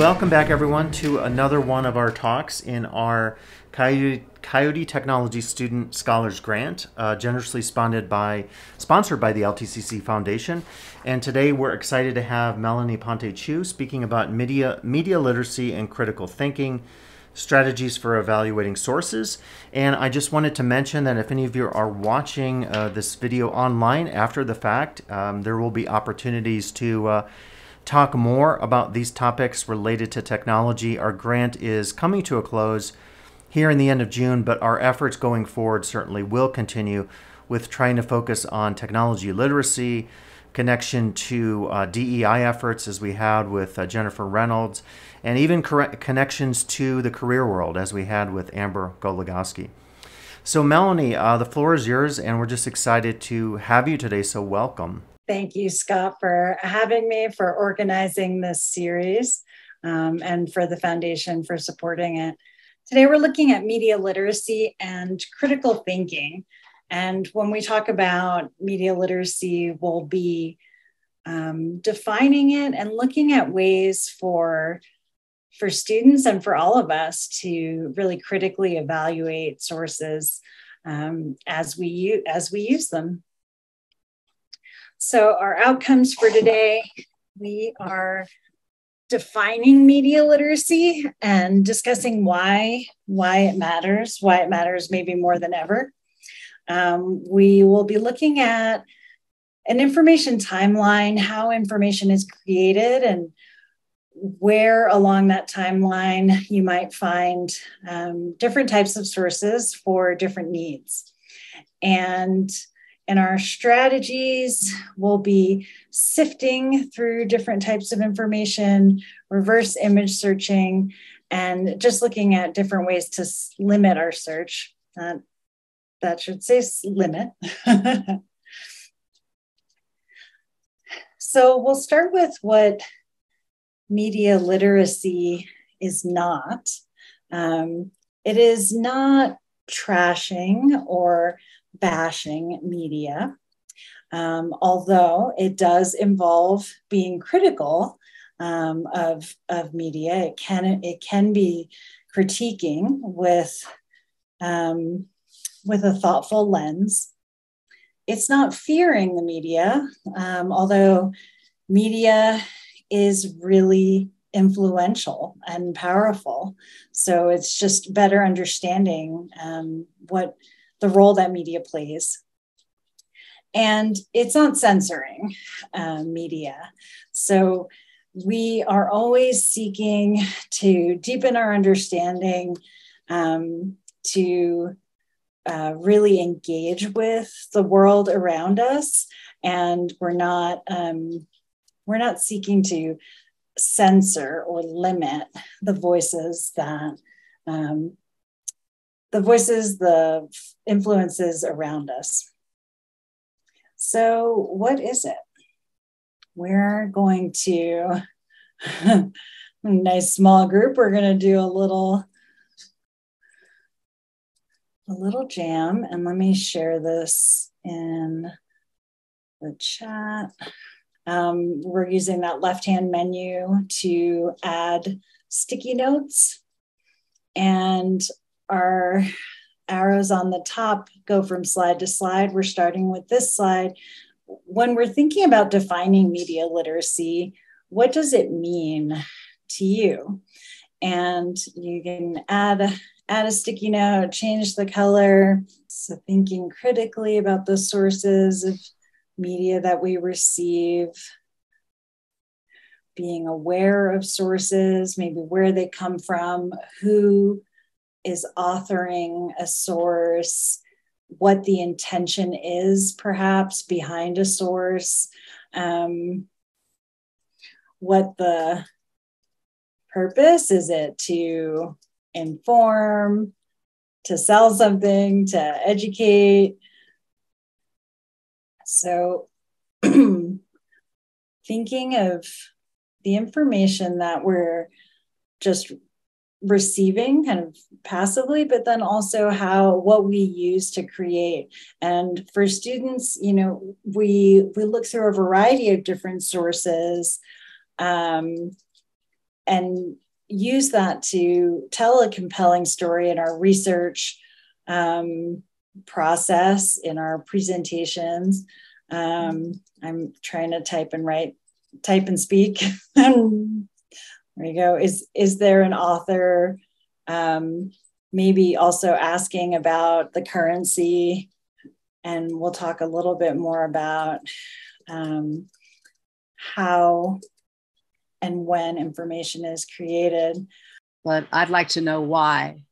Welcome back, everyone, to another one of our talks in our Coyote Technology Student Scholars Grant, generously sponsored by the LTCC Foundation. And today we're excited to have Melanie Aponte Chu speaking about media literacy and critical thinking, strategies for evaluating sources. And I just wanted to mention that if any of you are watching this video online after the fact, there will be opportunities to talk more about these topics related to technology. Our grant is coming to a close here in the end of June, but our efforts going forward certainly will continue with trying to focus on technology literacy, connection to DEI efforts as we had with Jennifer Reynolds, and even connections to the career world as we had with Amber Goligoski. So Melanie, the floor is yours, and we're just excited to have you today, so welcome. Thank you, Scott, for having me, for organizing this series, and for the foundation for supporting it. Today, we're looking at media literacy and critical thinking. And when we talk about media literacy, we'll be defining it and looking at ways for students and for all of us to really critically evaluate sources as we use them. So our outcomes for today, we are defining media literacy and discussing why it matters maybe more than ever. We will be looking at an information timeline, how information is created and where along that timeline you might find different types of sources for different needs. And in our strategies, we'll be sifting through different types of information, reverse image searching, and just looking at different ways to limit our search. That should say limit. So we'll start with what media literacy is not. It is not trashing or bashing media, although it does involve being critical of media. It can be critiquing with a thoughtful lens. It's not fearing the media, although media is really influential and powerful. So it's just better understanding what the role that media plays. And it's not censoring media. So we are always seeking to deepen our understanding, to really engage with the world around us. And we're not seeking to censor or limit the voices that the influences around us. So what is it? We're going to, a nice small group, we're going to do a little jam, and let me share this in the chat. We're using that left-hand menu to add sticky notes, and our arrows on the top go from slide to slide. We're starting with this slide. When we're thinking about defining media literacy, what does it mean to you? And you can add a sticky note, change the color. So thinking critically about the sources of media that we receive, being aware of sources, maybe where they come from, who is authoring a source, what the intention is perhaps behind a source, what the purpose is. It to inform, to sell something, to educate. So thinking of the information that we're just receiving kind of passively, but then also what we use to create. And for students, we look through a variety of different sources. and use that to tell a compelling story in our research process, in our presentations. I'm trying to type and speak. There you go. Is there an author? Maybe also asking about the currency, and we'll talk a little bit more about how and when information is created. But I'd like to know why.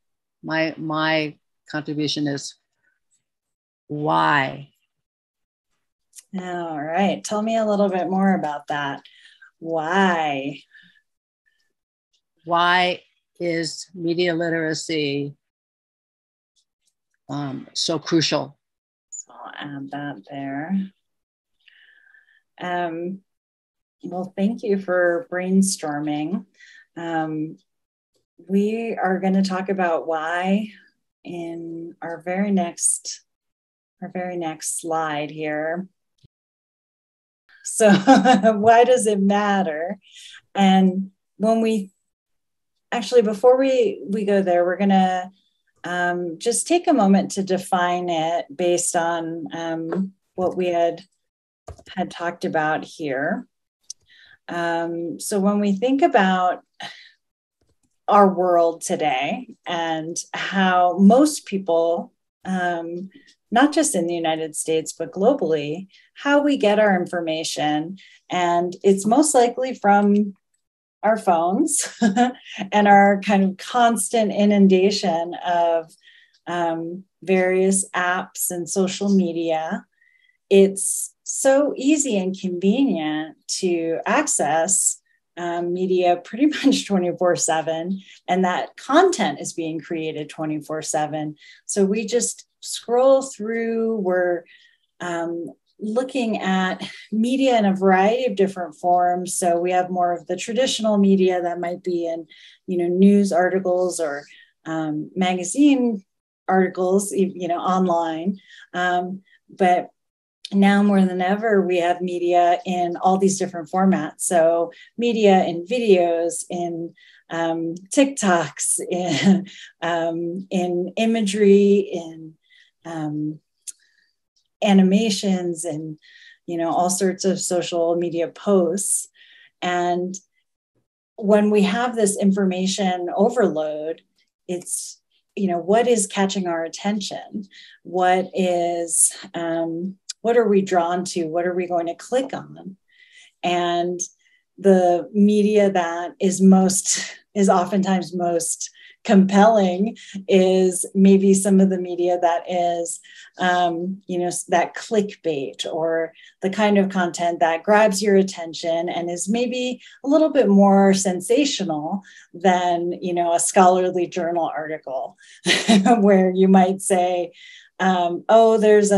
My contribution is why. All right. Tell me a little bit more about that. Why? Why is media literacy so crucial? So I'll add that there. Well, thank you for brainstorming. We are going to talk about why in our very next slide here. So why does it matter? And when before we go there, we're going to just take a moment to define it based on what we had talked about here. So when we think about our world today and how most people, not just in the United States, but globally, how we get our information, and it's most likely from our phones and our kind of constant inundation of various apps and social media. It's so easy and convenient to access media pretty much 24/7, and that content is being created 24/7. So we just scroll through, we're looking at media in a variety of different forms. So we have more of the traditional media that might be in, news articles or magazine articles, online. But now more than ever, we have media in all these different formats. So media in videos, in TikToks, in imagery, in animations, and all sorts of social media posts. And when we have this information overload, it's what is catching our attention? What are we drawn to? What are we going to click on? And the media that is oftentimes most compelling is maybe some of the media that is, that clickbait, or the kind of content that grabs your attention and is maybe a little bit more sensational than, a scholarly journal article, where you might say, there's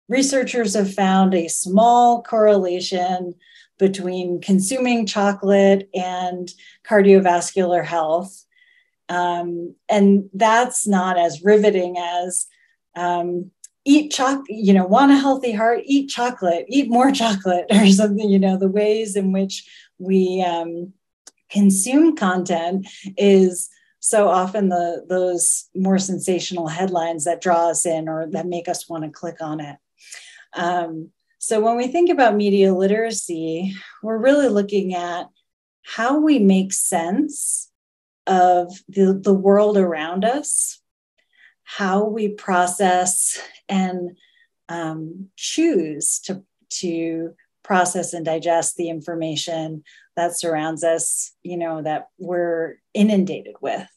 researchers have found a small correlation between consuming chocolate and cardiovascular health. And that's not as riveting as eat chocolate, want a healthy heart, eat chocolate, eat more chocolate, or something. The ways in which we consume content is so often those more sensational headlines that draw us in, or that make us want to click on it. So when we think about media literacy, we're really looking at how we make sense of the world around us, how we process and choose to process and digest the information that surrounds us, that we're inundated with.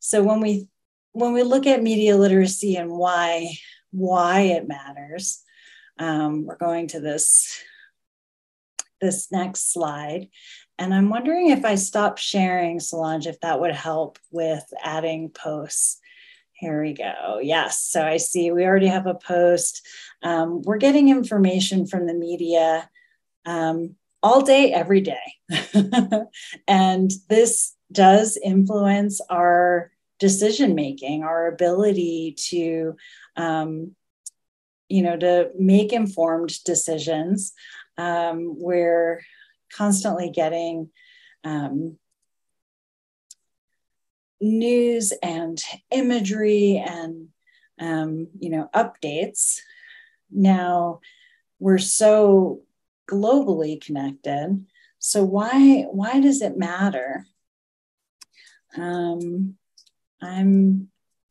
So when we look at media literacy and why it matters, we're going to this next slide. And I'm wondering if I stop sharing, Solange, if that would help with adding posts. Here we go. Yes. So I see we already have a post. We're getting information from the media all day, every day. And this does influence our decision-making, our ability to, to make informed decisions. We're constantly getting news and imagery and updates. Now we're so globally connected. So why does it matter? I'm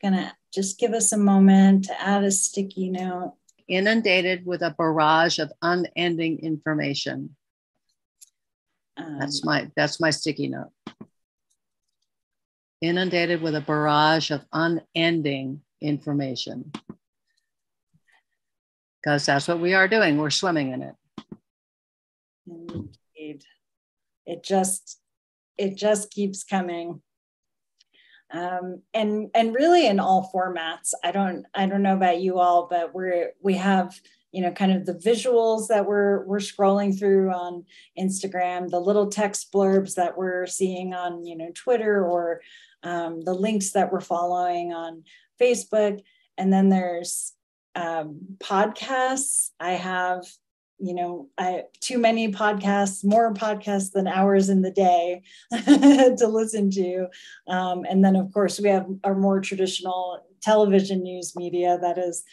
gonna just give us a moment to add a sticky note. Inundated with a barrage of unending information. That's my sticky note. Inundated with a barrage of unending information. Because that's what we are doing. We're swimming in it. Indeed. It just keeps coming. And really in all formats. I don't know about you all, but we have, kind of the visuals that we're scrolling through on Instagram, the little text blurbs that we're seeing on, Twitter, or the links that we're following on Facebook. And then there's podcasts. I have, too many podcasts, more podcasts than hours in the day to listen to. And then, of course, we have our more traditional television news media that is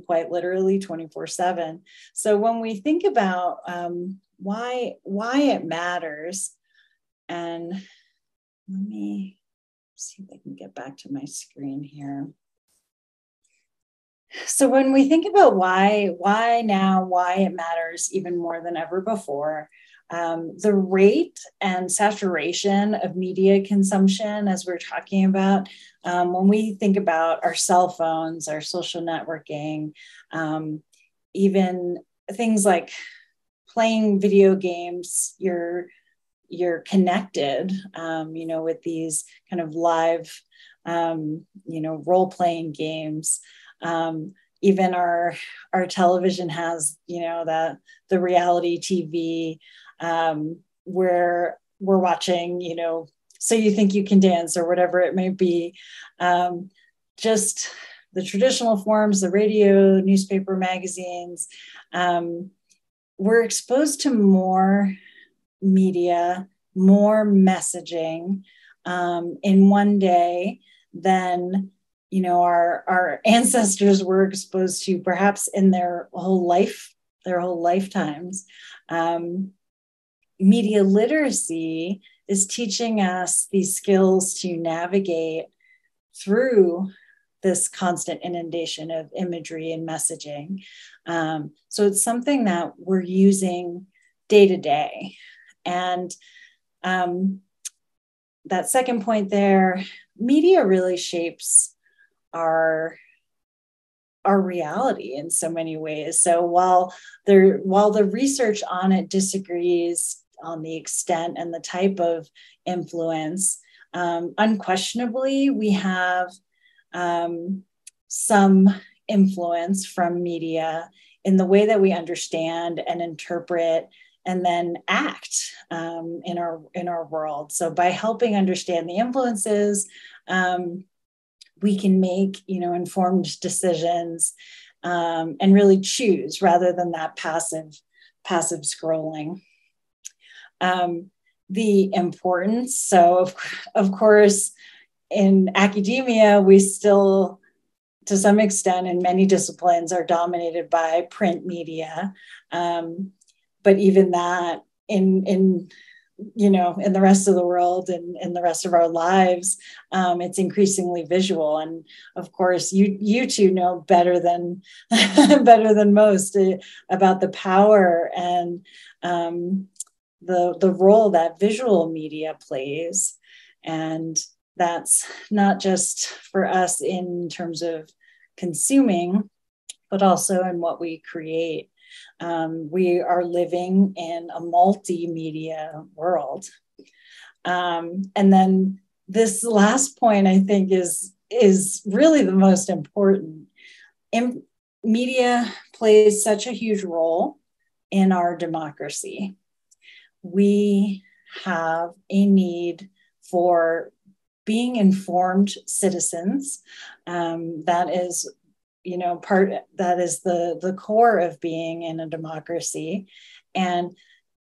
quite literally 24/7. So when we think about why it matters, and let me see if I can get back to my screen here. So when we think about why it matters even more than ever before, the rate and saturation of media consumption, as we're talking about, when we think about our cell phones, our social networking, even things like playing video games, you're connected, with these kind of live, role-playing games. Even our television has, the reality TV, where we're watching, So You Think You Can Dance, or whatever it may be. Just the traditional forms, the radio, newspaper, magazines. We're exposed to more media, more messaging in one day than our ancestors were exposed to perhaps in their whole lifetimes. Media literacy is teaching us these skills to navigate through this constant inundation of imagery and messaging. So it's something that we're using day to day. And that second point there, media really shapes our reality in so many ways. So while the research on it disagrees on the extent and the type of influence, unquestionably we have some influence from media in the way that we understand and interpret and then act in our world. So by helping understand the influences, we can make, informed decisions and really choose rather than that passive scrolling. The importance. So of course, in academia, we still, to some extent, in many disciplines, are dominated by print media. But even that in the rest of the world and in the rest of our lives, it's increasingly visual. And of course, you two know better than most about the power and the role that visual media plays. And that's not just for us in terms of consuming, but also in what we create. We are living in a multimedia world. And then this last point, I think, is really the most important. Media plays such a huge role in our democracy. We have a need for being informed citizens. That is that is the core of being in a democracy. And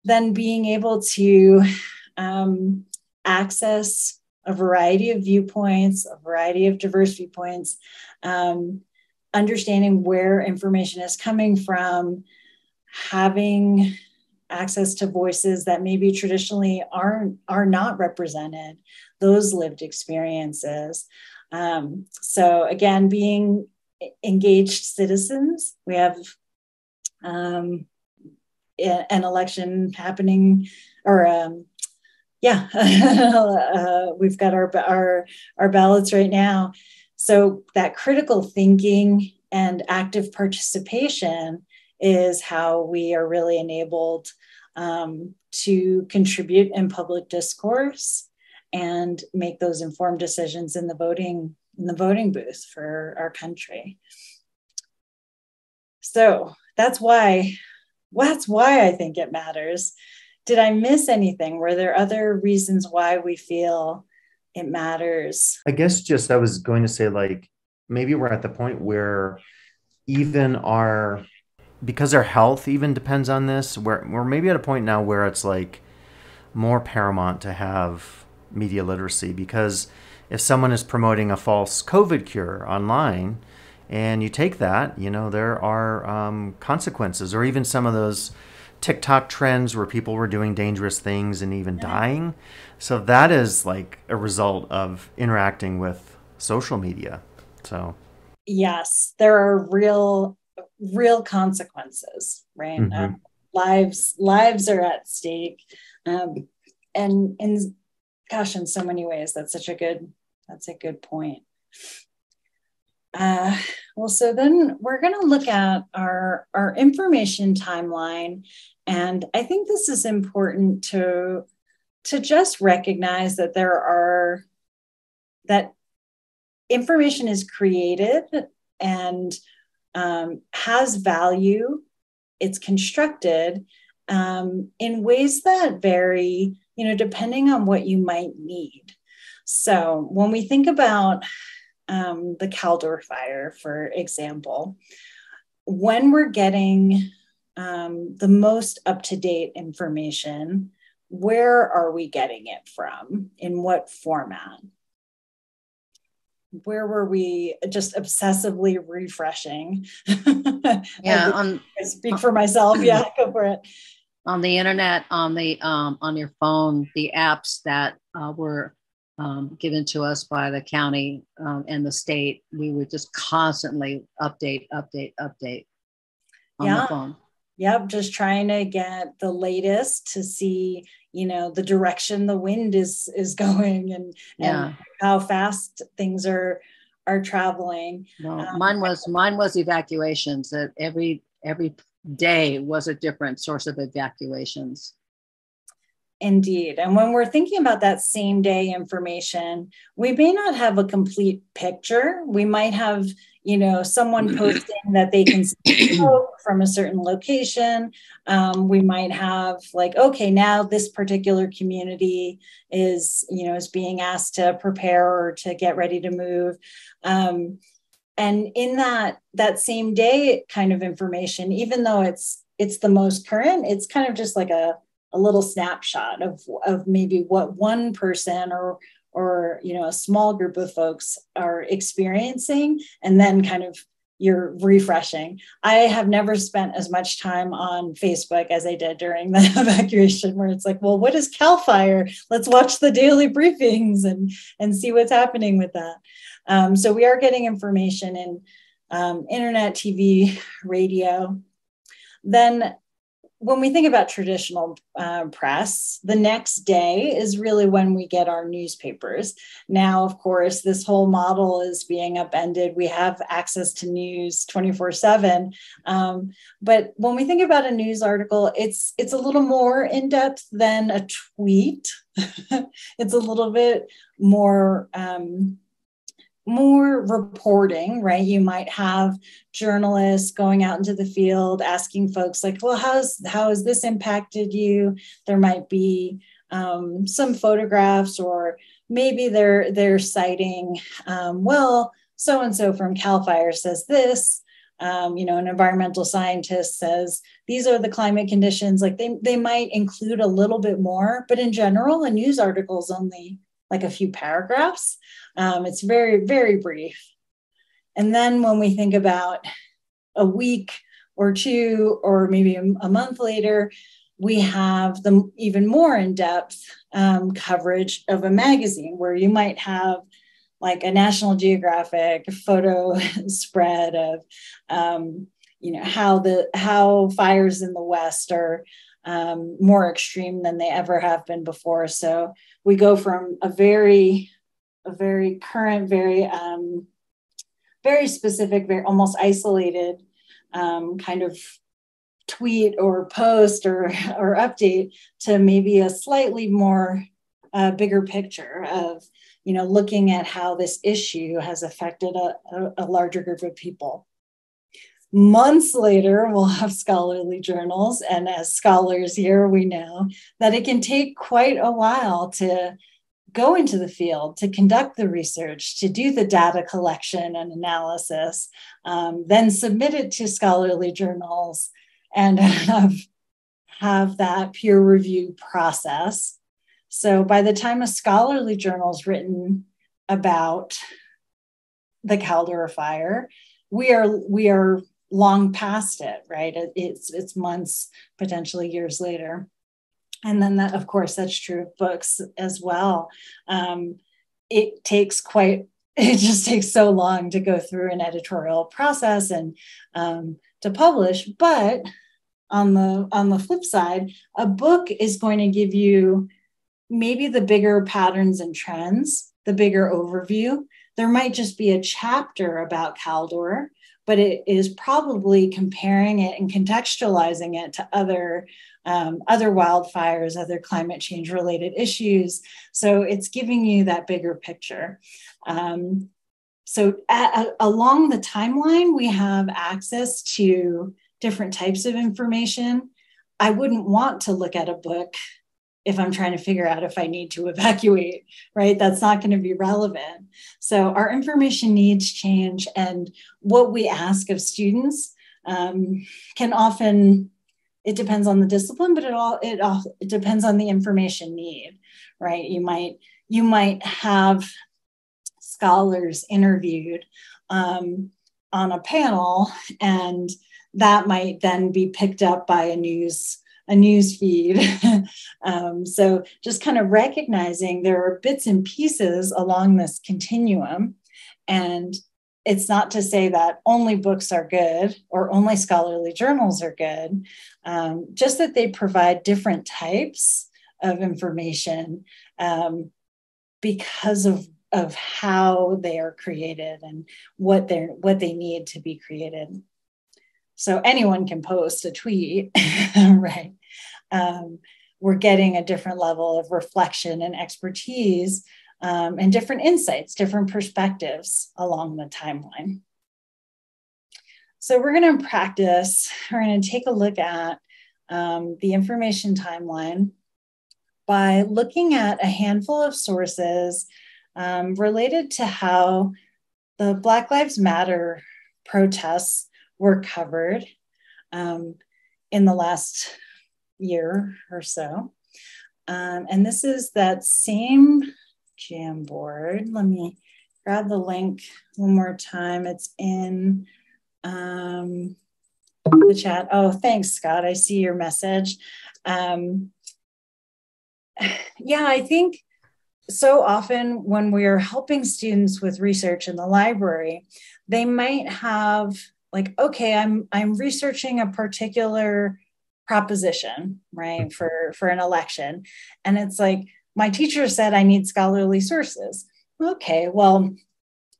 then being able to access a variety of viewpoints, a variety of diverse viewpoints, understanding where information is coming from, having access to voices that maybe traditionally are not represented, those lived experiences. So again, being engaged citizens, we have an election happening, or we've got our ballots right now. So that critical thinking and active participation is how we are really enabled to contribute in public discourse and make those informed decisions in the voting booth for our country. So that's why I think it matters. Did I miss anything? Were there other reasons why we feel it matters? I guess just I was going to say, like, maybe we're at the point where even because our health even depends on this, we're maybe at a point now where it's like more paramount to have media literacy, because if someone is promoting a false COVID cure online and you take that, there are consequences, or even some of those TikTok trends where people were doing dangerous things and even dying. So that is like a result of interacting with social media. So yes, there are real consequences, right? Mm-hmm. Lives are at stake, and in so many ways, that's a good point. Well, so then we're going to look at our information timeline, and I think this is important to just recognize that that information is created and has value. It's constructed in ways that vary, depending on what you might need. So when we think about the Caldor fire, for example, when we're getting the most up-to-date information, where are we getting it from? In what format? Where were we just obsessively refreshing? Yeah, I speak for myself. Yeah, go for it. On the internet, on your phone, the apps that were given to us by the county and the state, we would just constantly update on the phone. Yep, just trying to get the latest to see, the direction the wind is going and how fast things are traveling. Well, mine was evacuations. That every day was a different source of evacuations. Indeed. And when we're thinking about that same day information, we may not have a complete picture. We might have, someone posting that they can see from a certain location. We might have okay, now this particular community is being asked to prepare or to get ready to move. And in that same day kind of information, even though it's the most current, it's kind of just like a little snapshot of maybe what one person or a small group of folks are experiencing, and then kind of you're refreshing. I have never spent as much time on Facebook as I did during the evacuation, where it's like, well, what is CAL FIRE? Let's watch the daily briefings and see what's happening with that. So we are getting information in internet, TV, radio. Then when we think about traditional press, the next day is really when we get our newspapers. Now, of course, this whole model is being upended. We have access to news 24/7. But when we think about a news article, it's a little more in-depth than a tweet. It's a little bit more reporting, right? You might have journalists going out into the field asking folks like, well, how has this impacted you? There might be some photographs, or maybe they're citing, well, so-and-so from CAL FIRE says this. an environmental scientist says, these are the climate conditions, like they might include a little bit more, but in general, a news article is only like a few paragraphs. It's very, very brief. And then when we think about a week or two, or maybe a month later, we have the even more in-depth coverage of a magazine where you might have like a National Geographic photo spread of, how fires in the West are more extreme than they ever have been before. So we go from a very current, very specific, very almost isolated kind of tweet or post or update to maybe a slightly more bigger picture of, looking at how this issue has affected a larger group of people. Months later, we'll have scholarly journals. And as scholars here, we know that it can take quite a while to go into the field, to conduct the research, to do the data collection and analysis, then submit it to scholarly journals and have that peer review process. So by the time a scholarly journal is written about the Caldera fire, we are long past it, right? It's months, potentially years later. And then that, of course, that's true of books as well. It just takes so long to go through an editorial process and to publish. But on the flip side, a book is going to give you maybe the bigger patterns and trends, the bigger overview. There might just be a chapter about Caldor, but it is probably comparing it and contextualizing it to other wildfires, other climate change related issues. So it's giving you that bigger picture. So along the timeline, we have access to different types of information. I wouldn't want to look at a book if I'm trying to figure out if I need to evacuate, right? That's not going to be relevant. So our information needs change, and what we ask of students can often, it depends on the discipline, but it depends on the information need, right? You might have scholars interviewed on a panel, and that might then be picked up by a news feed. So just kind of recognizing there are bits and pieces along this continuum. And it's not to say that only books are good or only scholarly journals are good, just that they provide different types of information because of how they are created and what they need to be created. So anyone can post a tweet, right? We're getting a different level of reflection and expertise and different insights, different perspectives along the timeline. So we're going to take a look at the information timeline by looking at a handful of sources related to how the Black Lives Matter protests were covered in the last year or so. And this is that same Jamboard. Let me grab the link one more time. It's in the chat. Oh, thanks, Scott. I see your message. Yeah, I think so often when we're helping students with research in the library, they might have like, okay, I'm researching a particular proposition, right, for an election. And it's like, my teacher said I need scholarly sources. Okay, well,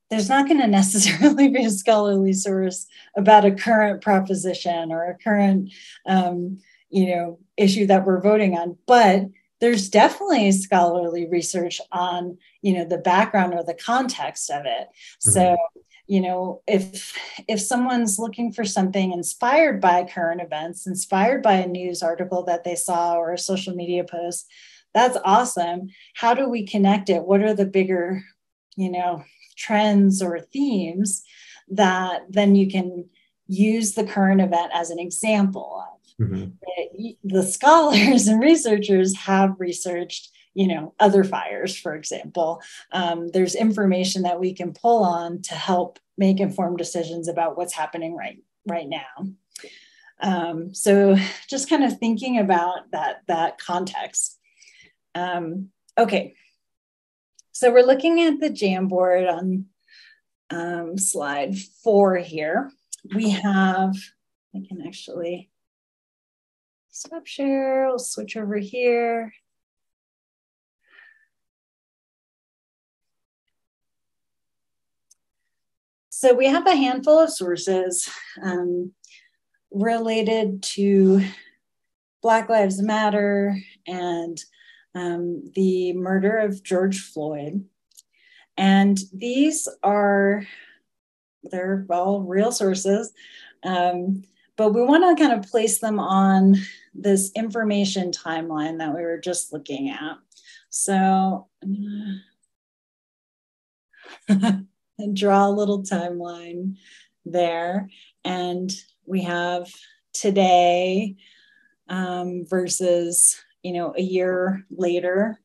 there's not going to necessarily be a scholarly source about a current proposition or a current, issue that we're voting on. But there's definitely scholarly research on, the background or the context of it. Mm-hmm. So, if someone's looking for something inspired by current events, inspired by a news article that they saw or a social media post, that's awesome. How do we connect it? What are the bigger, trends or themes that then you can use the current event as an example of. The scholars and researchers have researched, other fires, for example. There's information that we can pull on to help make informed decisions about what's happening right now. So just kind of thinking about that context. Okay, so we're looking at the Jamboard on slide 4 here. We have, I can actually stop share, we'll switch over here. So we have a handful of sources related to Black Lives Matter and the murder of George Floyd. And they're all real sources, but we want to kind of place them on this information timeline that we were just looking at. So I'm gonna draw a little timeline there. And we have today versus, a year later,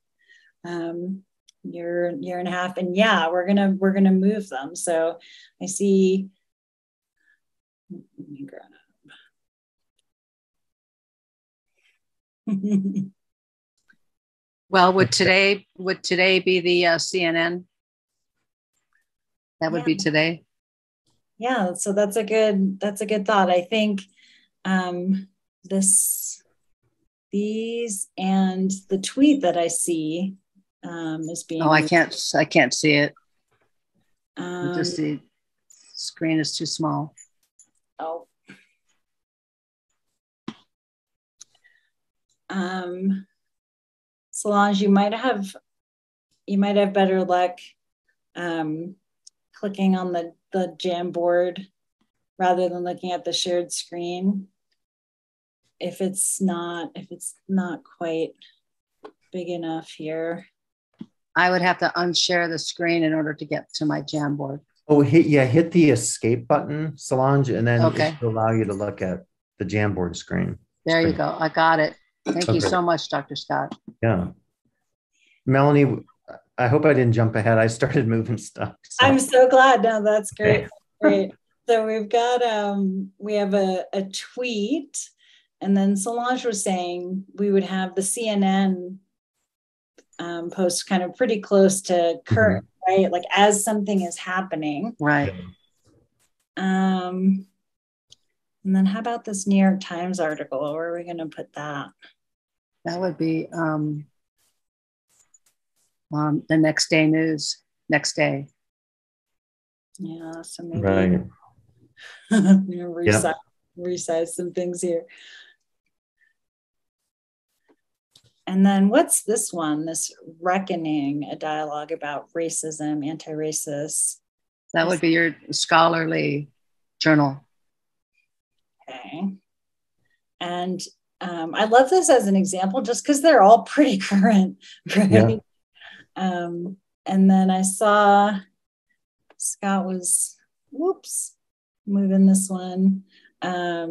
year and a half. And yeah, we're gonna move them. So I see, let me grab. Well, would today be the CNN? That would be today. Yeah, so that's a good thought. I think these and the tweet that I see is being. Oh, I can't see it. Just the screen is too small. Oh. Solange, you might have better luck clicking on the Jamboard rather than looking at the shared screen. If it's not quite big enough here. I would have to unshare the screen in order to get to my Jamboard. Oh, hit the escape button, Solange, and then it will allow you to look at the Jamboard screen. There you go. I got it. Thank you so much, Dr. Scott. Yeah. Melanie, I hope I didn't jump ahead. I started moving stuff. So. I'm so glad. No, that's great. Great. So we've got, we have a tweet, and then Solange was saying we would have the CNN post kind of pretty close to current, right? Like as something is happening. Right. And then how about this New York Times article? Where are we going to put that? That would be the next day news, next day. Yeah, so maybe right. I'm going to resize some things here. And then what's this one? This Reckoning, a dialogue about racism, anti-racist. That would be your scholarly journal. Okay. And I love this as an example just because they're all pretty current, right? Yeah. And then I saw Scott was, moving this one. I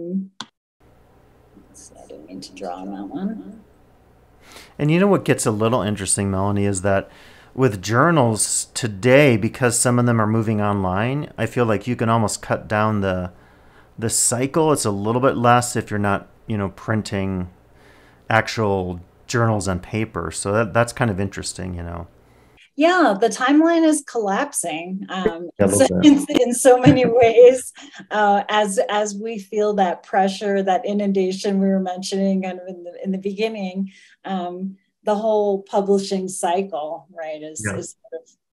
didn't mean to draw on that one. And you know what gets a little interesting, Melanie, is that with journals today, because some of them are moving online, I feel like you can almost cut down the cycle. It's a little bit less if you're not, printing actual journals on paper. So that's kind of interesting, Yeah, the timeline is collapsing in so many ways. As we feel that pressure, that inundation we were mentioning kind of in the beginning, the whole publishing cycle, right, is sort of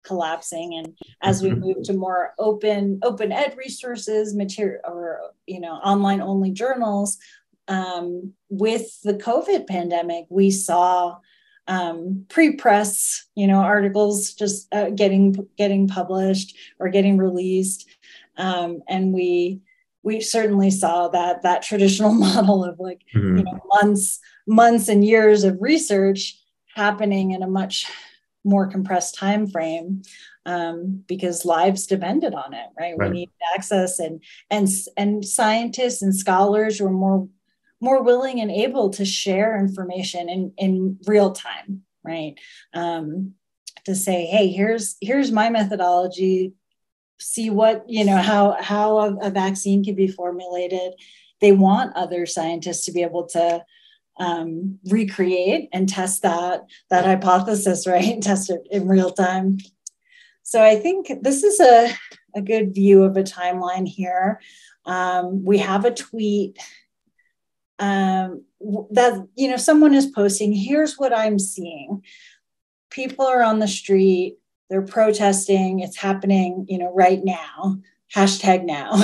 collapsing. And as we move to more open ed resources, material, or online only journals, with the COVID pandemic, we saw pre-press, articles just getting published or getting released, and we certainly saw that traditional model of like months and years of research happening in a much more compressed time frame. because lives depended on it, right? Right. We need access, and scientists and scholars were more willing and able to share information in real time, right? To say, hey, here's my methodology. See what, how a vaccine can be formulated. They want other scientists to be able to recreate and test that hypothesis, right? And test it in real time. So I think this is a good view of a timeline here. We have a tweet that, someone is posting, here's what I'm seeing. People are on the street, they're protesting, it's happening, right now, #now.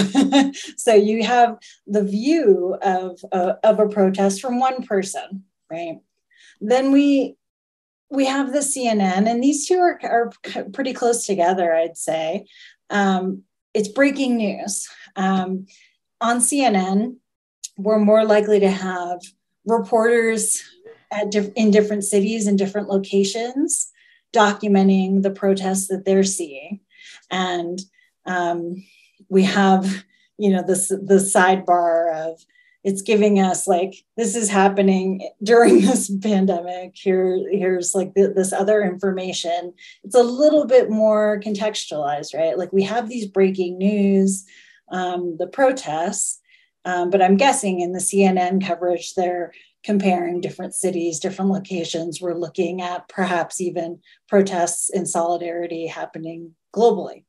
So you have the view of a protest from one person, right? Then we have the CNN, and these two are pretty close together, I'd say. It's breaking news. On CNN, we're more likely to have reporters in different cities and different locations documenting the protests that they're seeing. And we have, the sidebar of, it's giving us like, this is happening during this pandemic. Here's like this other information. It's a little bit more contextualized, right? Like we have these breaking news, the protests, but I'm guessing in the CNN coverage, they're comparing different cities, different locations. We're looking at perhaps even protests in solidarity happening globally.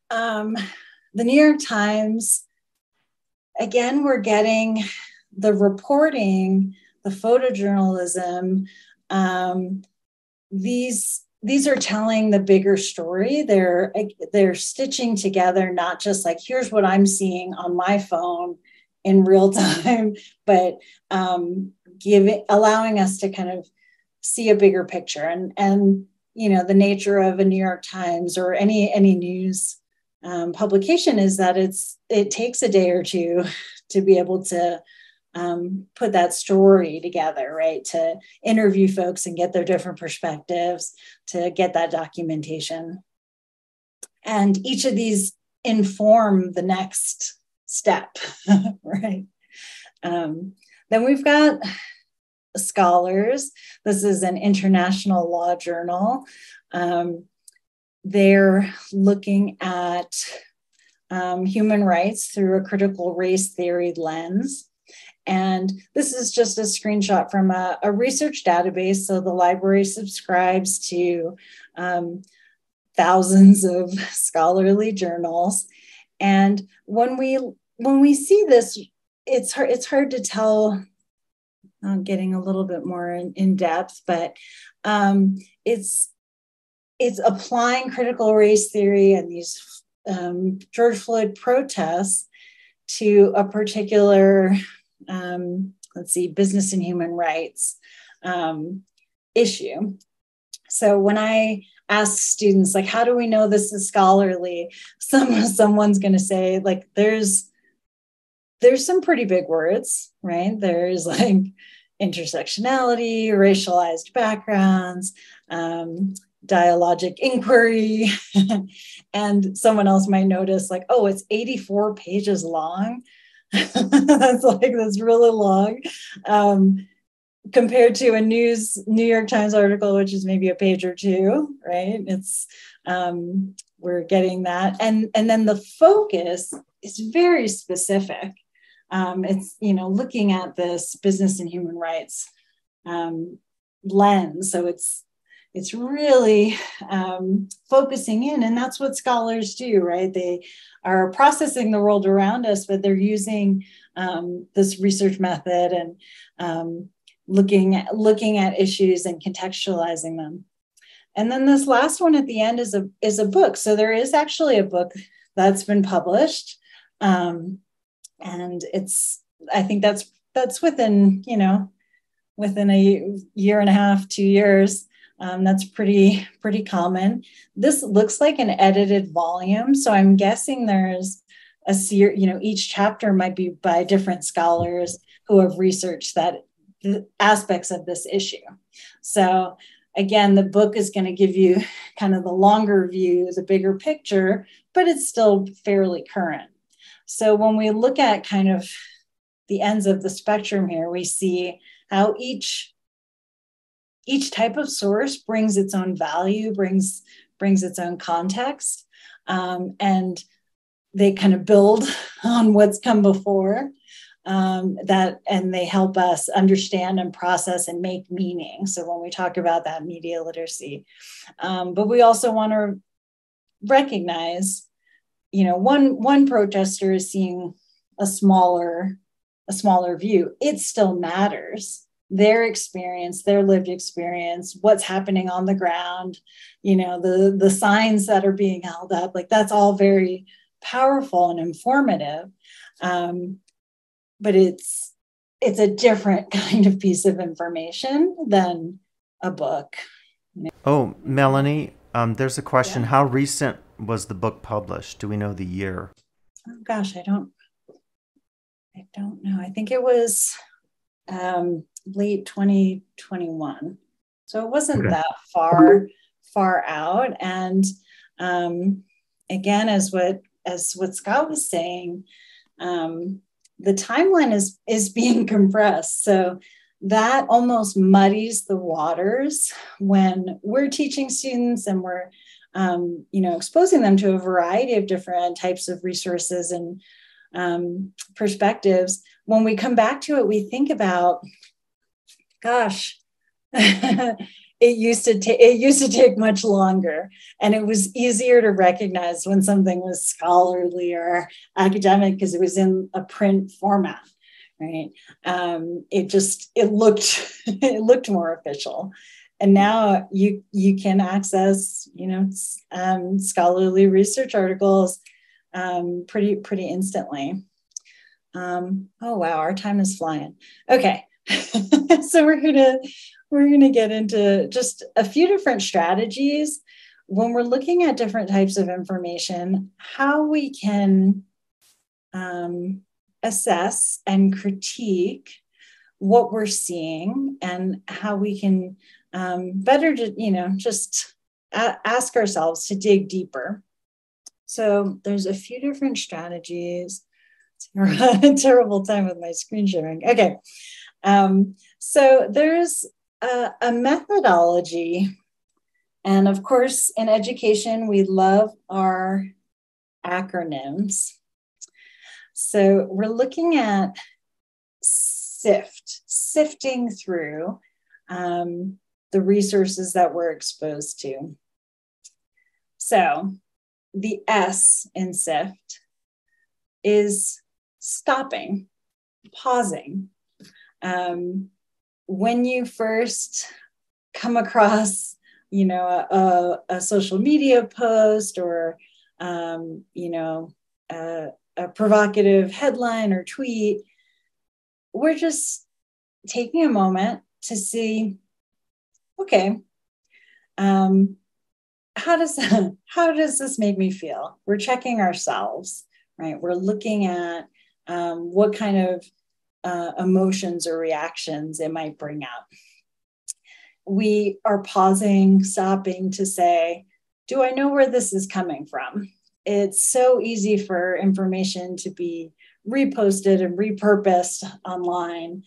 The New York Times, again, we're getting the reporting, the photojournalism. These are telling the bigger story. They're stitching together, not just like, here's what I'm seeing on my phone in real time, but allowing us to kind of see a bigger picture. And the nature of a New York Times or any news publication is that it takes a day or two to be able to put that story together, right? To interview folks and get their different perspectives, to get that documentation. And each of these inform the next step, right? Then we've got scholars. This is an international law journal. They're looking at human rights through a critical race theory lens. And this is just a screenshot from a research database. So the library subscribes to thousands of scholarly journals. And when we see this, it's hard to tell. I'm getting a little bit more in depth, but it's applying critical race theory and these George Floyd protests to a particular, business and human rights issue. So when I ask students, like, how do we know this is scholarly? Someone's going to say, like, there's some pretty big words, right? There's like intersectionality, racialized backgrounds, dialogic inquiry. And someone else might notice like, oh, it's 84 pages long. that's really long. Compared to a New York Times article, which is maybe a page or two, right? It's we're getting that. And then the focus is very specific. It's, looking at this business and human rights lens. So it's really focusing in, and that's what scholars do, right? They are processing the world around us, but they're using this research method and looking at issues and contextualizing them. And then this last one at the end is a book. So there is actually a book that's been published. And I think that's within a year and a half, 2 years. That's pretty common. This looks like an edited volume. So I'm guessing there's a series, each chapter might be by different scholars who have researched the aspects of this issue. So again, the book is going to give you kind of the longer view, the bigger picture, but it's still fairly current. So when we look at kind of the ends of the spectrum here, we see how each type of source brings its own value, brings its own context, and they kind of build on what's come before. And they help us understand and process and make meaning. So when we talk about that media literacy, but we also want to recognize, one protester is seeing a smaller view. It still matters. Their experience, their lived experience, what's happening on the ground, the signs that are being held up, like that's all very powerful and informative. But it's a different kind of piece of information than a book. Oh, Melanie, there's a question. Yeah. How recent was the book published? Do we know the year? Oh gosh, I don't know. I think it was late 2021. So it wasn't that far out. And again, as what Scott was saying, the timeline is being compressed. So that almost muddies the waters when we're teaching students and we're, exposing them to a variety of different types of resources and perspectives. When we come back to it, we think about, gosh, it used to take much longer, and it was easier to recognize when something was scholarly or academic because it was in a print format, right? It looked more official, and now you can access scholarly research articles pretty instantly. Oh wow, our time is flying. Okay, so we're gonna get into just a few different strategies when we're looking at different types of information, how we can assess and critique what we're seeing, and how we can better, just ask ourselves to dig deeper. So there's a few different strategies. It's a terrible time with my screen sharing. Okay. So there's a methodology. And of course, in education, we love our acronyms. So we're looking at sifting through the resources that we're exposed to. So the S in SIFT is stopping, pausing. When you first come across, a social media post or, a provocative headline or tweet, we're just taking a moment to see, okay, how does this make me feel? We're checking ourselves, right? We're looking at what kind of emotions or reactions it might bring out. We are pausing, stopping to say, do I know where this is coming from? It's so easy for information to be reposted and repurposed online.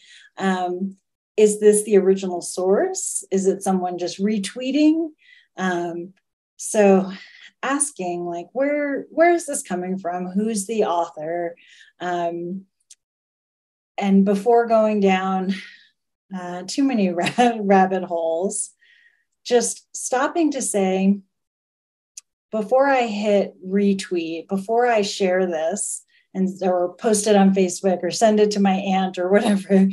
Is this the original source? Is it someone just retweeting? So asking, like, where is this coming from? Who's the author? And before going down too many rabbit holes, just stopping to say, before I hit retweet, before I share this or post it on Facebook or send it to my aunt or whatever,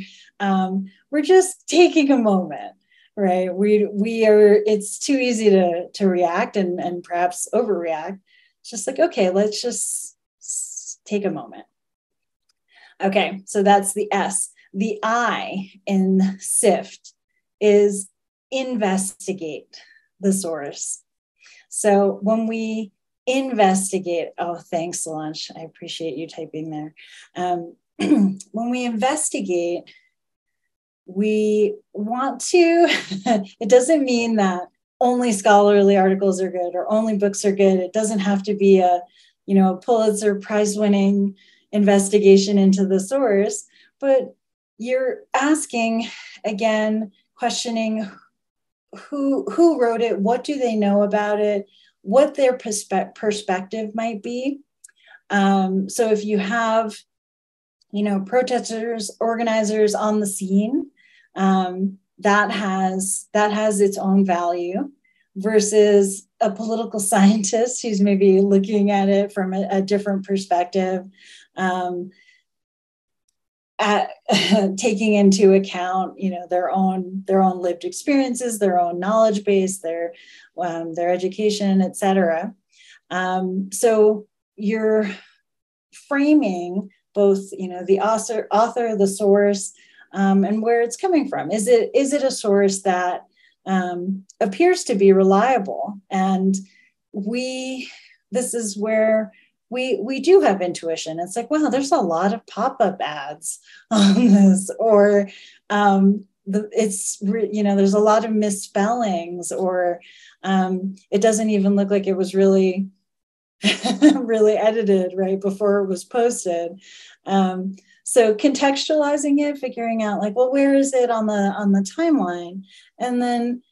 we're just taking a moment, right? We are, it's too easy to react and perhaps overreact. It's just like, okay, let's just take a moment. Okay, so that's the S. The I in SIFT is investigate the source. So when we investigate, oh, thanks, Solange. I appreciate you typing there. When we investigate, we want to, it doesn't mean that only scholarly articles are good or only books are good. It doesn't have to be a, Pulitzer Prize winning investigation into the source, but you're asking, again, questioning who wrote it, what do they know about it, what their perspective might be. So if you have, protesters, organizers on the scene, that has its own value, versus a political scientist who's maybe looking at it from a different perspective, taking into account, their own lived experiences, their own knowledge base, their education, etc. So you're framing both, the author, the source, and where it's coming from. Is it a source that appears to be reliable? And this is where we do have intuition. It's like, wow, there's a lot of pop-up ads on this, or there's a lot of misspellings, or it doesn't even look like it was really really edited right before it was posted. So contextualizing it, figuring out like, well, where is it on the timeline? And then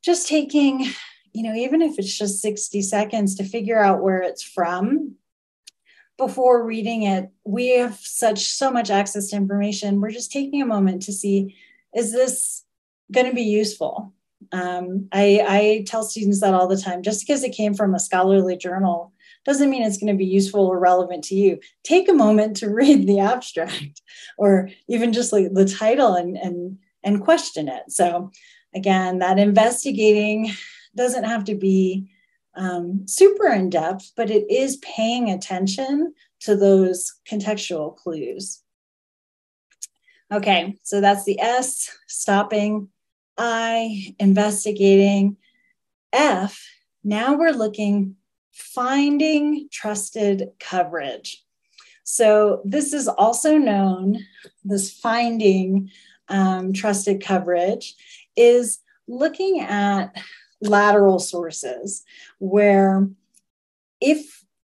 just taking, even if it's just 60 seconds to figure out where it's from before reading it. We have so much access to information. We're just taking a moment to see, is this going to be useful? I tell students that all the time. Just because it came from a scholarly journal doesn't mean it's going to be useful or relevant to you. Take a moment to read the abstract, or even just like the title, and question it. So again, that investigating doesn't have to be super in depth, but it is paying attention to those contextual clues. Okay, so that's the S, stopping. I, investigating. F, now we're finding trusted coverage. So this is also known, this finding trusted coverage is looking at lateral sources, where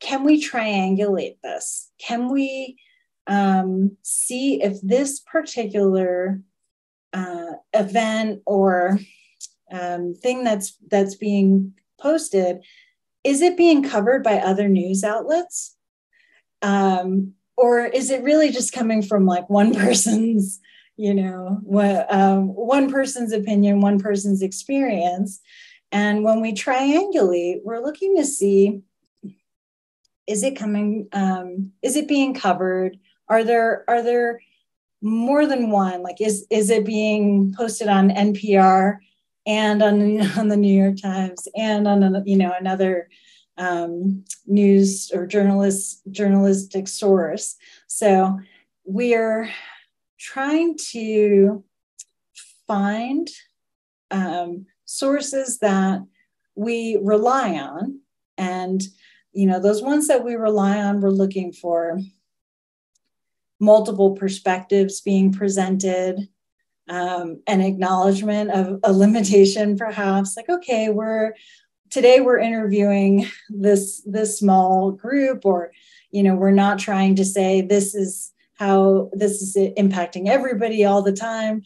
can we triangulate this? Can we see if this particular event or thing that's being posted, is it being covered by other news outlets? Or is it really just coming from like one person's, one person's opinion, one person's experience? And when we triangulate, we're looking to see, is it being covered? Are there more than one? Like, is it being posted on NPR and on the New York Times and on another news or journalistic source? So we're trying to find sources that we rely on, and those ones that we rely on, we're looking for multiple perspectives being presented, an acknowledgement of a limitation, perhaps, like, okay, today we're interviewing this small group, or we're not trying to say this is how this is impacting everybody all the time.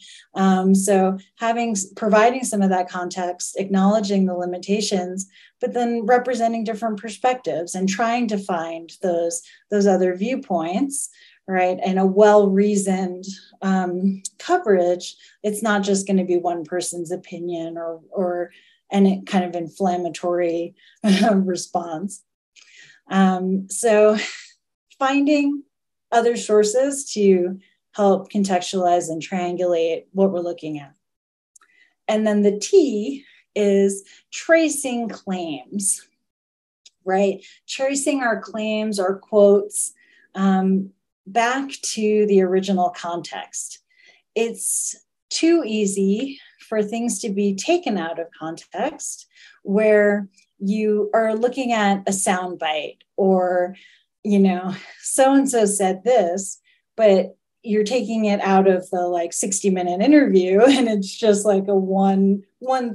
So providing some of that context, acknowledging the limitations, but then representing different perspectives and trying to find those other viewpoints, right? And a well-reasoned coverage. It's not just going to be one person's opinion or any kind of inflammatory response. So finding other sources to help contextualize and triangulate what we're looking at. And then the T is tracing claims, right? Tracing our claims, our quotes, back to the original context. It's too easy for things to be taken out of context, where you are looking at a soundbite, or so-and-so said this, but you're taking it out of the like 60-minute interview, and it's just like a one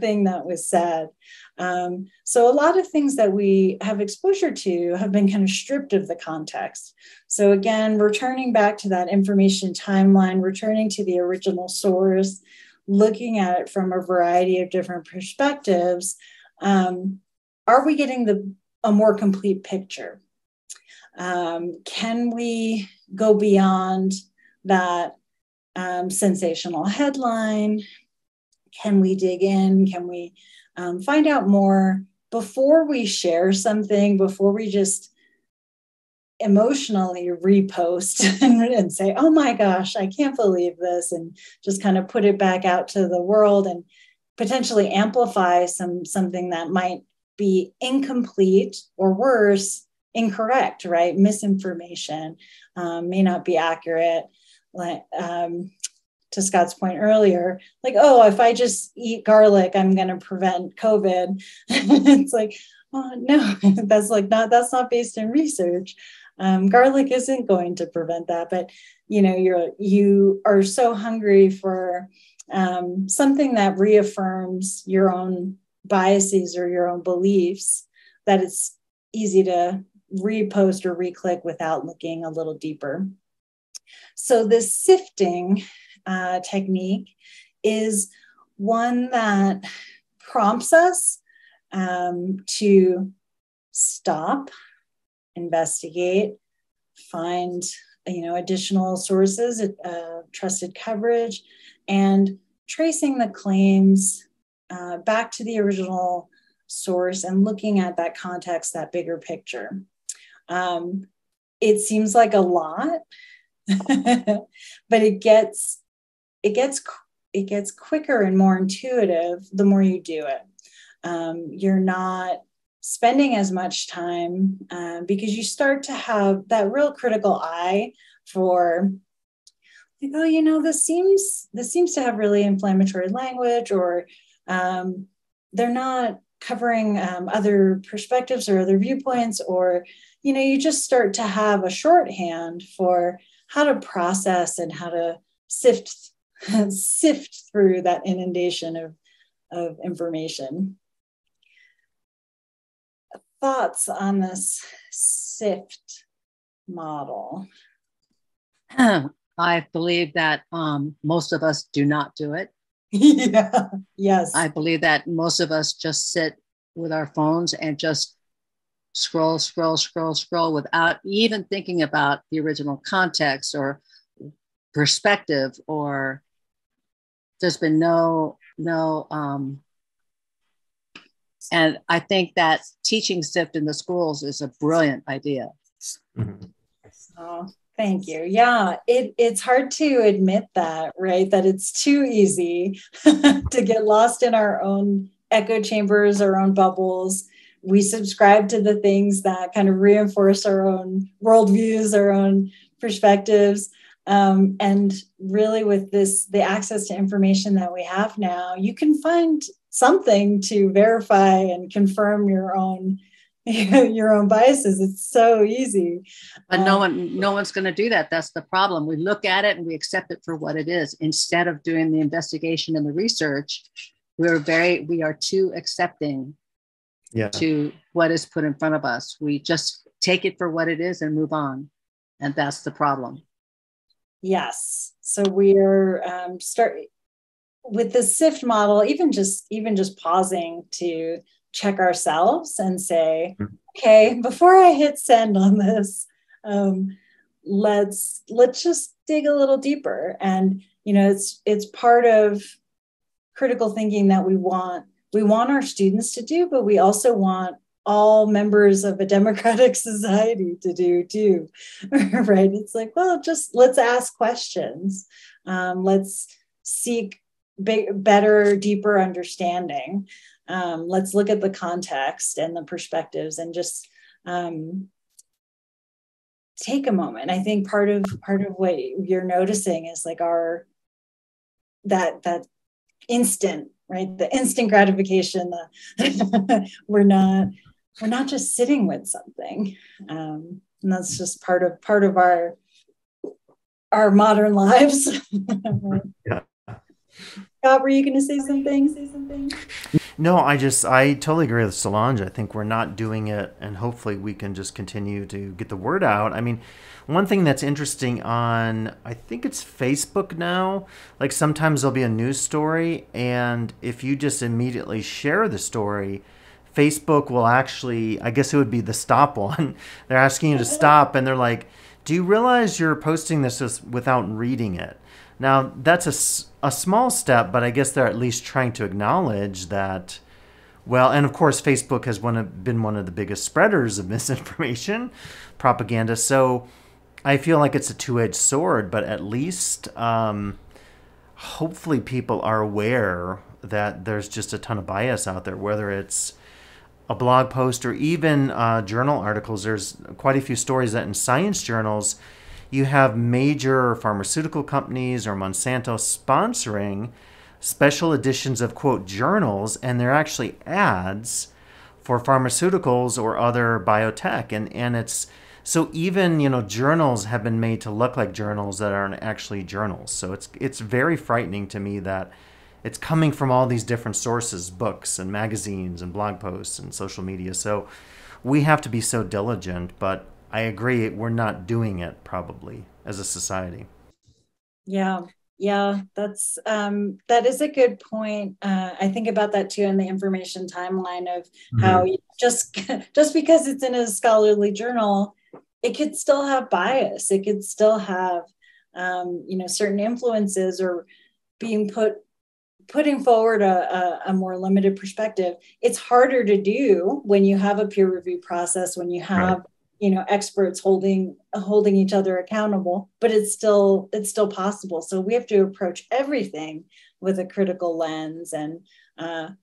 thing that was said. So a lot of things that we have exposure to have been kind of stripped of the context. So again, returning back to that information timeline, returning to the original source, looking at it from a variety of different perspectives, are we getting a more complete picture? Can we go beyond that sensational headline? Can we dig in? Can we find out more before we share something, before we just emotionally repost and say, oh my gosh, I can't believe this, and just kind of put it back out to the world and potentially amplify something that might be incomplete or worse, incorrect, right? Misinformation, may not be accurate. Like, to Scott's point earlier, like, oh, if I just eat garlic, I'm going to prevent COVID. It's like, oh, no, that's not based in research. Garlic isn't going to prevent that, but you are so hungry for something that reaffirms your own biases or your own beliefs that it's easy to repost or reclick without looking a little deeper. So this sifting technique is one that prompts us to stop, investigate, find additional sources, trusted coverage, and tracing the claims back to the original source and looking at that context, that bigger picture. It seems like a lot, but it gets quicker and more intuitive the more you do it. You're not spending as much time because you start to have that real critical eye for, like, oh, this seems to have really inflammatory language, or they're not covering other perspectives or other viewpoints, or you just start to have a shorthand for how to process and how to sift through that inundation of information. Thoughts on this Sift model? I believe that most of us do not do it. Yeah. Yes. I believe that most of us just sit with our phones and just scroll without even thinking about the original context or perspective, or there's been no and I think that teaching Sift in the schools is a brilliant idea. Mm-hmm. Oh, thank you. Yeah, it's hard to admit that, right? That it's too easy to get lost in our own echo chambers, our own bubbles. We subscribe to the things that kind of reinforce our own worldviews, our own perspectives. And really with the access to information that we have now, you can find something to verify and confirm your own biases. It's so easy. But no one's going to do that. That's the problem. We look at it and we accept it for what it is. Instead of doing the investigation and the research, we are too accepting to what is put in front of us. We just take it for what it is and move on. And that's the problem. Yes. So we're with the Sift model, even just pausing to check ourselves and say, okay, before I hit send on this, let's just dig a little deeper. And it's part of critical thinking that we want our students to do, but we also want all members of a democratic society to do too, right? It's like, well, just let's ask questions. Let's seek better, deeper understanding. Let's look at the context and the perspectives and just take a moment. I think part of what you're noticing is like that instant, right? The instant gratification. We're not just sitting with something, and that's just part of our our modern lives. Yeah. Scott, were you going to say something? No, I totally agree with Solange. I think we're not doing it, and hopefully we can just continue to get the word out. I mean, one thing that's interesting on, I think it's Facebook now, like sometimes there'll be a news story, and if you just immediately share the story, Facebook will actually, I guess it would be the stop one. They're asking you to stop, and they're like, do you realize you're posting this without reading it? Now, that's a small step, but I guess they're at least trying to acknowledge that, well, and of course, Facebook has been one of the biggest spreaders of misinformation, propaganda. So I feel like it's a two-edged sword, but at least hopefully people are aware that there's just a ton of bias out there, whether it's a blog post or even journal articles. There's quite a few stories that in science journals, you have major pharmaceutical companies or Monsanto sponsoring special editions of, quote, journals, and they're actually ads for pharmaceuticals or other biotech. And it's, so even, journals have been made to look like journals that aren't actually journals. So it's very frightening to me that it's coming from all these different sources, books and magazines and blog posts and social media. So we have to be so diligent, but I agree, we're not doing it probably as a society. Yeah, that is a good point. I think about that too in the information timeline of how just because it's in a scholarly journal, it could still have bias. It could still have certain influences or being putting forward a more limited perspective. It's harder to do when you have a peer review process, when you have experts holding each other accountable, but it's still possible. So we have to approach everything with a critical lens and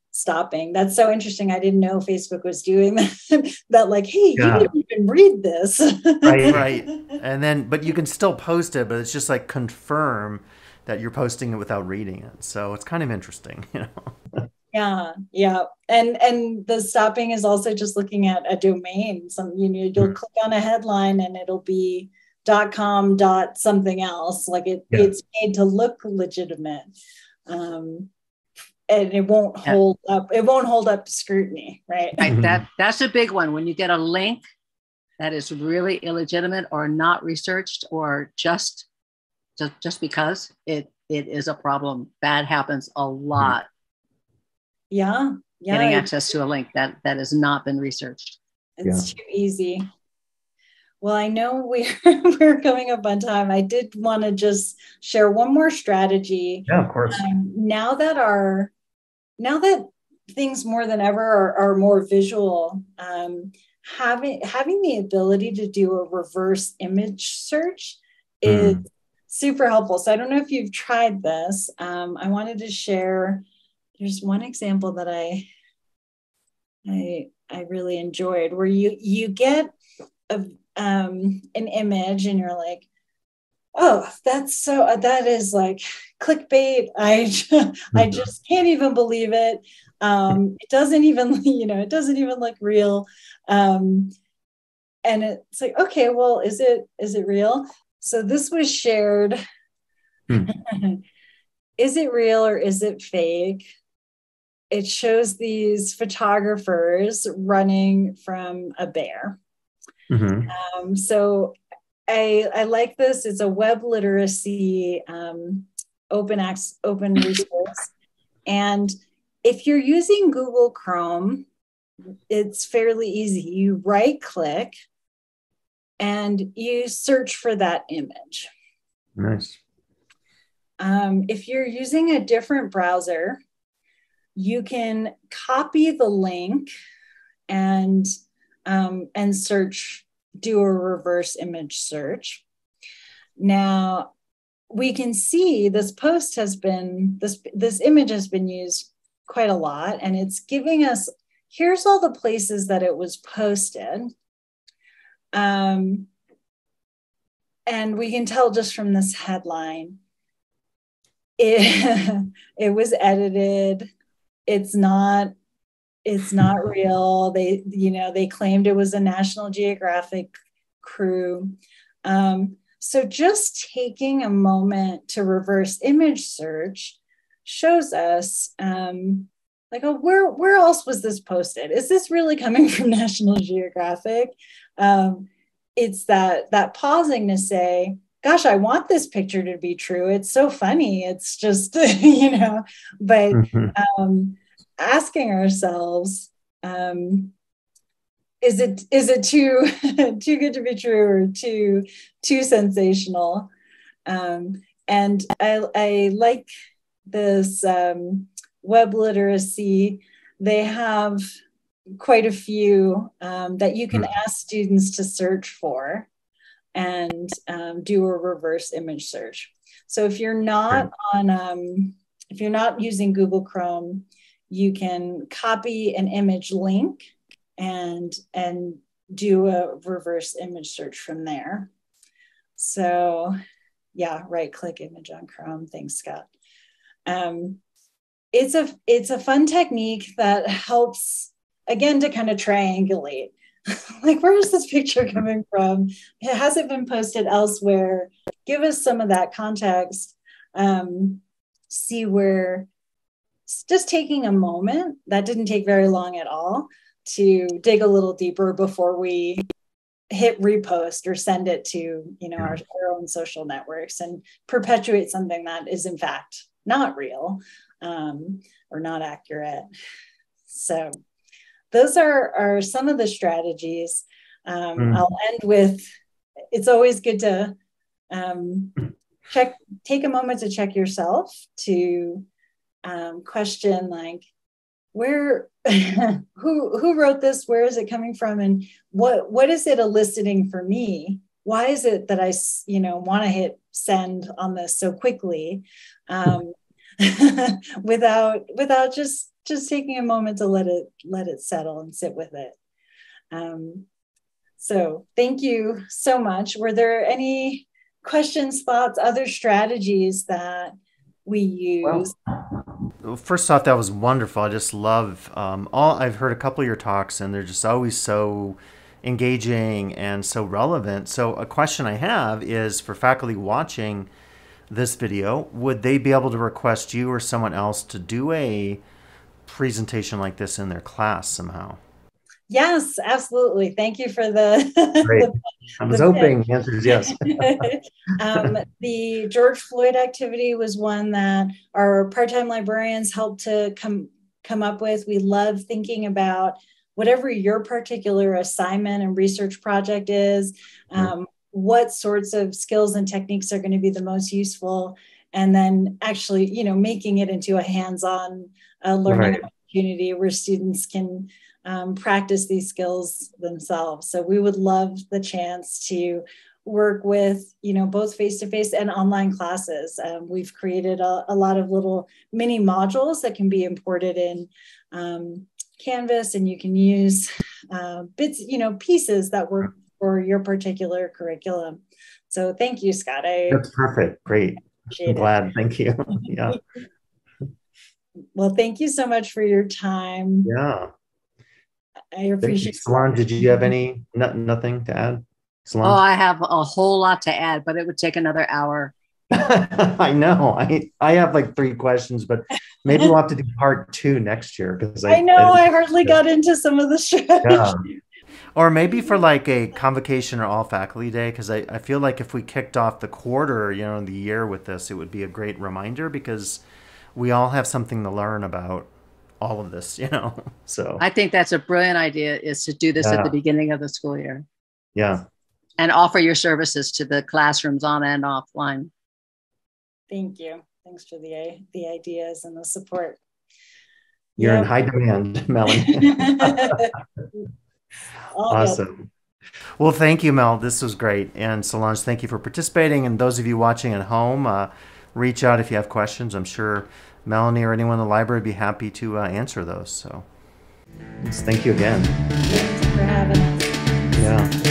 stopping. That's so interesting. I didn't know Facebook was doing that. That like, hey, you didn't even read this. Right. And then, but you can still post it, but it's just like confirm that you're posting it without reading it. So it's kind of interesting, Yeah. And the stopping is also just looking at a domain. You'll click on a headline and it'll be .com something else. Like it's made to look legitimate. And it won't hold up. It won't hold up scrutiny, right? Right. That's a big one. When you get a link that is really illegitimate or not researched or just because it is a problem, that happens a lot. Yeah. Getting access to a link that has not been researched. It's too easy. Well, I know we're coming up on time. I did want to just share one more strategy. Yeah, of course. Now that things more than ever are more visual, having the ability to do a reverse image search is super helpful. So I don't know if you've tried this. I wanted to share. There's one example that I really enjoyed where you get an image and you're like, oh, that is like clickbait. I just can't even believe it. It doesn't even look real. And it's like, okay, well, is it real? So this was shared. Is it real or is it fake? It shows these photographers running from a bear. So I like this. It's a web literacy open resource. And if you're using Google Chrome, it's fairly easy. You right click and you search for that image. Nice. If you're using a different browser, you can copy the link and search, do a reverse image search. Now we can see this image has been used quite a lot, and it's giving us, here's all the places that it was posted. And we can tell just from this headline, it was edited. It's not real. They claimed it was a National Geographic crew. So just taking a moment to reverse image search shows us like, oh, where else was this posted? Is this really coming from National Geographic? It's that pausing to say, gosh, I want this picture to be true. It's so funny. It's just, but asking ourselves, is it too too good to be true, or too sensational? And I like this web literacy. They have quite a few that you can ask students to search for, and do a reverse image search. So if you're not if you're not using Google Chrome, you can copy an image link and do a reverse image search from there. So yeah, right click image on Chrome. Thanks, Scott. It's a fun technique that helps, again, to kind of triangulate. Like, where is this picture coming from? Has it been posted elsewhere? Give us some of that context. See where, just taking a moment, that didn't take very long at all, to dig a little deeper before we hit repost or send it to our own social networks and perpetuate something that is in fact not real or not accurate. So those are some of the strategies. I'll end with, it's always good to take a moment to check yourself, to question, like, where, who wrote this? Where is it coming from? And what is it eliciting for me? Why is it that I, want to hit send on this so quickly, without just taking a moment to let it settle and sit with it. So thank you so much. Were there any questions, thoughts, other strategies that we use? Well, first off, that was wonderful. I just love I've heard a couple of your talks, and they're just always so engaging and so relevant. So a question I have is, for faculty watching this video, would they be able to request you or someone else to do a presentation like this in their class somehow? Yes, absolutely. Thank you for the Great. I was hoping the answer is yes. The George Floyd activity was one that our part-time librarians helped to come up with. We love thinking about whatever your particular assignment and research project is, what sorts of skills and techniques are going to be the most useful, and then actually, making it into a hands-on learning opportunity where students can practice these skills themselves. So we would love the chance to work with, both face-to-face and online classes. We've created a lot of little mini modules that can be imported in Canvas, and you can use bits, pieces that work for your particular curriculum. So thank you, Scott. That's perfect. Great. I'm glad. Thank you. Yeah. Well, thank you so much for your time. Yeah. I appreciate it. Solange, did you have nothing to add? Solange? Oh, I have a whole lot to add, but it would take another hour. I know. I have like 3 questions, but maybe we'll have to do part 2 next year, because I hardly got into some of the strategy. Yeah. Or maybe for like a convocation or all faculty day, because I feel like if we kicked off the quarter, the year with this, it would be a great reminder, because we all have something to learn about all of this, So I think that's a brilliant idea, is to do this at the beginning of the school year. Yeah. And offer your services to the classrooms on and offline. Thank you. Thanks for the ideas and the support. You're in high demand, Melanie. Awesome. Well, thank you, Mel. This was great. And Solange, thank you for participating. And those of you watching at home, reach out if you have questions. I'm sure Melanie or anyone in the library would be happy to answer those. So thank you again. Thanks for having us. Yeah.